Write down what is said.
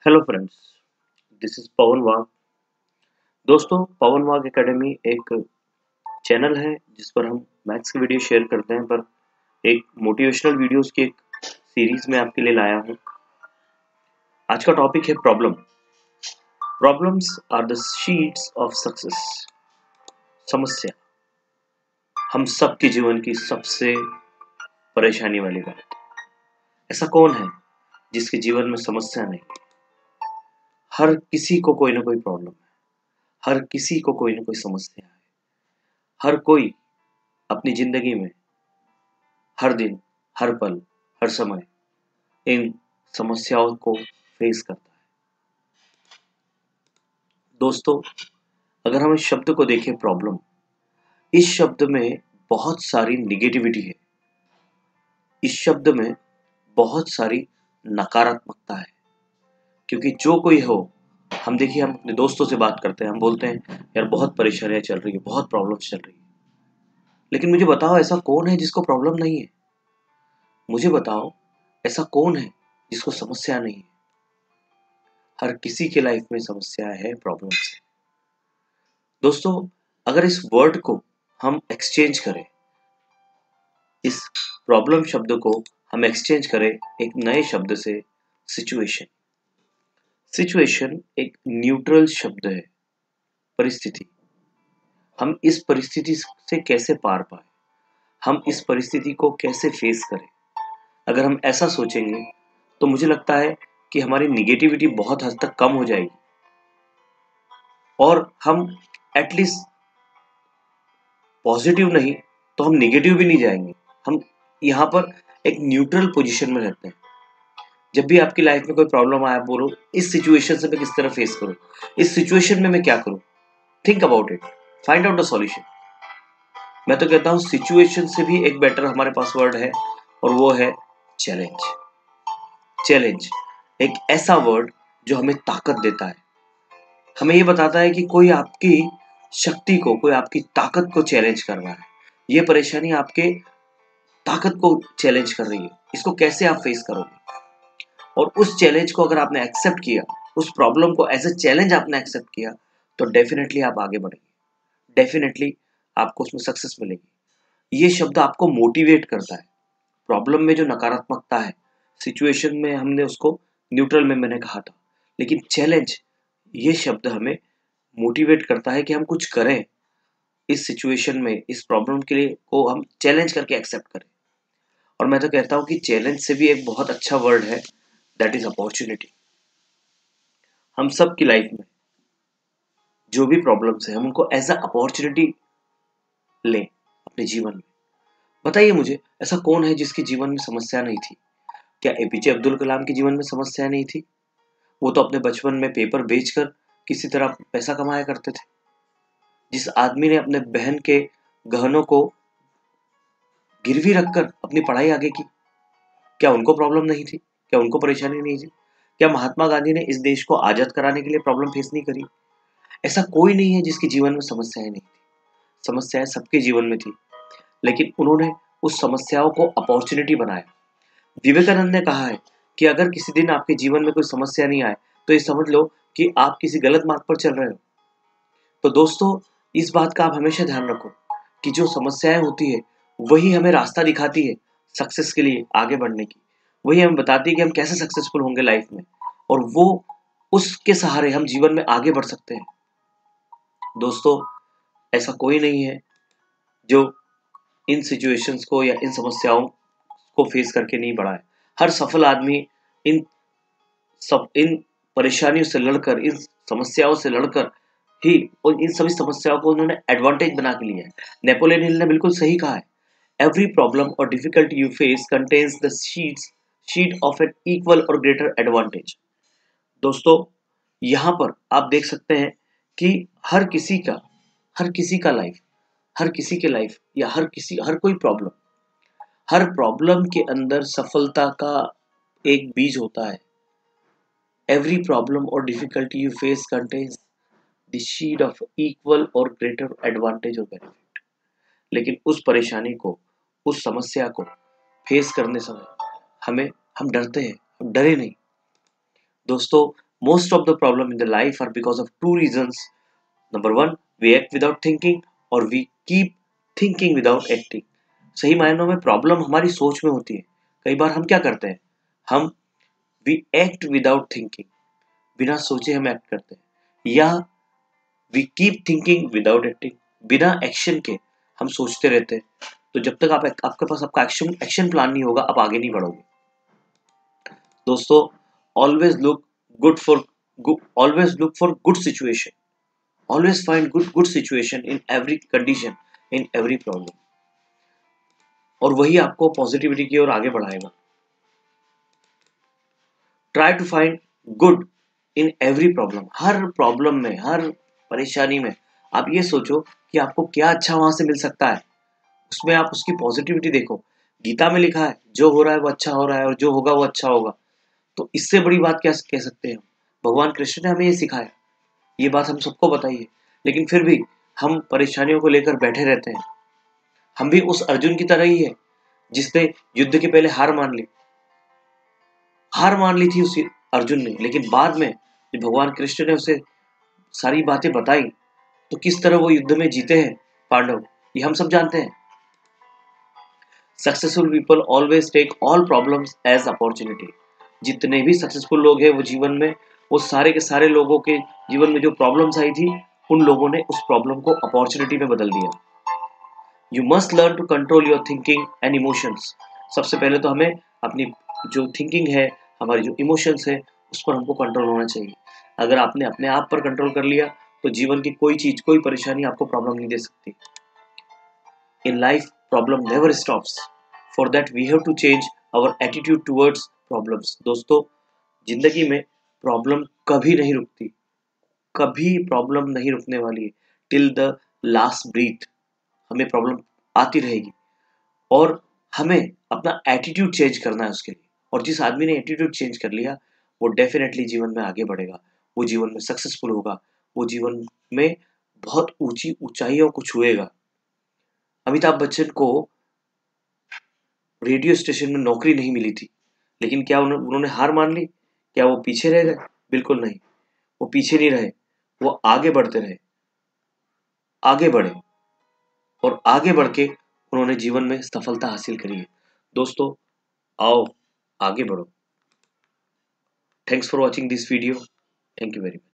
Hello friends, this is पवन वाघ। दोस्तों, पवन वाघ academy एक channel है जिस पर हम मैथ्स की वीडियो शेयर करते हैं, पर एक मोटिवेशनल वीडियोस की एक सीरीज में आपके लिए लाया हूं। आज का टॉपिक है problem. Problems are the seeds of success. समस्या हम सबके जीवन की सबसे परेशानी वाली बात। ऐसा कौन है जिसके जीवन में समस्या नहीं? हर किसी को कोई ना कोई प्रॉब्लम है, हर किसी को कोई ना कोई समस्या है। हर कोई अपनी जिंदगी में हर दिन, हर पल, हर समय इन समस्याओं को फेस करता है। दोस्तों, अगर हम इस शब्द को देखें प्रॉब्लम, इस शब्द में बहुत सारी निगेटिविटी है। इस शब्द में बहुत सारी नकारात्मकता है, क्योंकि जो कोई हो, हम देखिए, हम अपने दोस्तों से बात करते हैं, हम बोलते हैं यार बहुत परेशानियां चल रही है, बहुत प्रॉब्लम्स चल रही है। लेकिन मुझे बताओ, ऐसा कौन है जिसको प्रॉब्लम नहीं है? मुझे बताओ, ऐसा कौन है जिसको समस्या नहीं है? हर किसी के लाइफ में समस्या है, प्रॉब्लम्स है। दोस्तों, अगर इस वर्ड को हम एक्सचेंज करें, इस प्रॉब्लम शब्द को हम एक्सचेंज करें एक नए शब्द से, सिचुएशन। सिचुएशन एक न्यूट्रल शब्द है, परिस्थिति। हम इस परिस्थिति से कैसे पार पाए, हम इस परिस्थिति को कैसे फेस करें, अगर हम ऐसा सोचेंगे तो मुझे लगता है कि हमारी निगेटिविटी बहुत हद तक कम हो जाएगी और हम एटलीस्ट पॉजिटिव नहीं तो हम निगेटिव भी नहीं जाएंगे। हम यहाँ पर एक न्यूट्रल पोजीशन में रहते हैं। जब भी आपकी लाइफ में कोई प्रॉब्लम आए, बोलो इस सिचुएशन से मैं किस तरह फेस करूं, इस सिचुएशन में मैं क्या करूं। Think about it, find out the solution. मैं तो कहता हूं सिचुएशन से भी एक बेटर हमारे पास वर्ड है, और वो है चैलेंज। चैलेंज एक ऐसा वर्ड जो हमें ताकत देता है, हमें ये बताता है कि कोई आपकी शक्ति को, कोई आपकी ताकत को चैलेंज कर रहा है। ये परेशानी आपके ताकत को चैलेंज कर रही है, इसको कैसे आप फेस करोगे? और उस चैलेंज को अगर आपने एक्सेप्ट किया, उस प्रॉब्लम को एज ए चैलेंज आपने एक्सेप्ट किया, तो डेफिनेटली आप आगे बढ़ेंगे, डेफिनेटली आपको उसमें सक्सेस मिलेगी। ये शब्द आपको मोटिवेट करता है। प्रॉब्लम में जो नकारात्मकता है, सिचुएशन में हमने उसको न्यूट्रल में मैंने कहा था, लेकिन चैलेंज, ये शब्द हमें मोटिवेट करता है कि हम कुछ करें इस सिचुएशन में, इस प्रॉब्लम के लिए को हम चैलेंज करके एक्सेप्ट करें। और मैं तो कहता हूं कि चैलेंज से भी एक बहुत अच्छा वर्ड है, दैट इज अपॉर्चुनिटी। हम सब की लाइफ में जो भी प्रॉब्लम्स है, हम उनको एज अ अपॉर्चुनिटी लें अपने जीवन में। बताइए मुझे, ऐसा कौन है जिसके जीवन में समस्या नहीं थी? क्या एपीजे अब्दुल कलाम के जीवन में समस्या नहीं थी? वो तो अपने बचपन में पेपर बेचकर किसी तरह पैसा कमाया करते थे। जिस आदमी ने अपने बहन के गहनों को गिरवी रखकर अपनी पढ़ाई आगे की, क्या उनको प्रॉब्लम नहीं थी? क्या उनको परेशानी नहीं थी? क्या महात्मा गांधी ने इस देश को आजाद कराने के लिए प्रॉब्लम फेस नहीं करी? ऐसा कोई नहीं है जिसके जीवन में समस्याएं नहीं थी। समस्याएं सबके जीवन में थी, लेकिन उन्होंने उस समस्याओं को अपॉर्चुनिटी बनाया। विवेकानंद ने कहा है कि अगर किसी दिन आपके जीवन में कोई समस्या नहीं आए, तो ये समझ लो कि आप किसी गलत मार्ग पर चल रहे हो। तो दोस्तों, इस बात का आप हमेशा ध्यान रखो कि जो समस्याएं होती है, वही हमें रास्ता दिखाती है सक्सेस के लिए आगे बढ़ने की। वही हमें बताती है कि हम कैसे सक्सेसफुल होंगे लाइफ में, और वो उसके सहारे हम जीवन में आगे बढ़ सकते हैं। दोस्तों, ऐसा कोई नहीं है जो इन सिचुएशंस को या इन समस्याओं को फेस करके नहीं बढ़ा है। हर सफल आदमी इन परेशानियों से लड़कर, इन समस्याओं से लड़कर ही, और इन सभी समस्याओं को उन्होंने एडवांटेज बना के लिया है। नेपोलियन हिल ने बिल्कुल सही कहा है, every problem or difficulty you face contains the seed of an equal or greater advantage. दोस्तों, यहाँ पर आप देख सकते हैं कि हर किसी का लाइफ, हर किसी के लाइफ या हर कोई प्रॉब्लम, हर प्रॉब्लम के अंदर सफलता का एक बीज होता है। Every problem or difficulty you face contains the seed of equal or greater advantage और बेनिफिट। लेकिन उस परेशानी को, उस समस्या को फेस करने समय हम डरते हैं, हम डरे नहीं। दोस्तों, Most of the problem in the life are because of two reasons. Number one, we act without thinking, और we keep thinking without acting. सही मायनों में प्रॉब्लम हमारी सोच में होती है. कई बार हम क्या करते हैं, हम we act without thinking, बिना सोचे हम एक्ट करते हैं, या we keep thinking without acting, बिना एक्शन के हम सोचते रहते हैं. तो जब तक आपके पास आपका एक्शन प्लान नहीं होगा, आप आगे नहीं बढ़ोगे. दोस्तों, always look always look for good situation, always find good situation in every condition, in every problem, और वही आपको पॉजिटिविटी की ओर आगे बढ़ाएगा. Try to find good in every problem. हर प्रॉब्लम में, हर परेशानी में आप ये सोचो कि आपको क्या अच्छा वहां से मिल सकता है, उसमें आप उसकी पॉजिटिविटी देखो. गीता में लिखा है जो हो रहा है वो अच्छा हो रहा है और जो होगा वो अच्छा होगा. तो इससे बड़ी बात क्या कह सकते हैं. भगवान कृष्ण ने हमें ये सिखाया, ये बात हम सबको बताई है, लेकिन फिर भी हम परेशानियों को लेकर बैठे रहते हैं. हम भी उस अर्जुन की तरह ही है जिसने युद्ध के पहले हार मान ली थी उसी अर्जुन ने, लेकिन बाद में जब भगवान कृष्ण ने उसे सारी बातें बताई तो किस तरह वो युद्ध में जीते हैं पांडव, ये हम सब जानते हैं. Successful people always take all problems as opportunity. जितने भी सक्सेसफुल लोग हैं वो जीवन में, वो सारे के सारे लोगों के जीवन में जो प्रॉब्लम्स आई थी, उन लोगों ने उस प्रॉब्लम को अपॉर्चुनिटी में बदल दिया. You must learn to control your thinking and emotions. सबसे पहले तो हमें अपनी जो थिंकिंग है, हमारी जो इमोशंस है, उस पर हमको कंट्रोल होना चाहिए. अगर आपने अपने आप पर कंट्रोल कर लिया तो जीवन की कोई चीज, कोई परेशानी आपको प्रॉब्लम नहीं दे सकती. In life problem never stops. For that we have to change our attitude towards problems. दोस्तों, जिंदगी में प्रॉब्लम कभी नहीं रुकती, कभी प्रॉब्लम नहीं रुकने वाली है. टिल द लास्ट ब्रीथ हमें प्रॉब्लम आती रहेगी, और हमें अपना एटीट्यूड चेंज करना है उसके लिए. और जिस आदमी ने एटीट्यूड चेंज कर लिया, वो डेफिनेटली जीवन में आगे बढ़ेगा, वो जीवन में सक्सेसफुल होगा, वो जीवन में बहुत ऊंची ऊंचाइयों को छुएगा. अमिताभ बच्चन को रेडियो स्टेशन में नौकरी नहीं मिली थी, लेकिन क्या उन्होंने हार मान ली? क्या वो पीछे रह गए? बिल्कुल नहीं, वो पीछे नहीं रहे, वो आगे बढ़ते रहे, आगे बढ़े, और आगे बढ़ के उन्होंने जीवन में सफलता हासिल करी है. दोस्तों, आओ आगे बढ़ो. Thanks for watching this video. Thank you very much.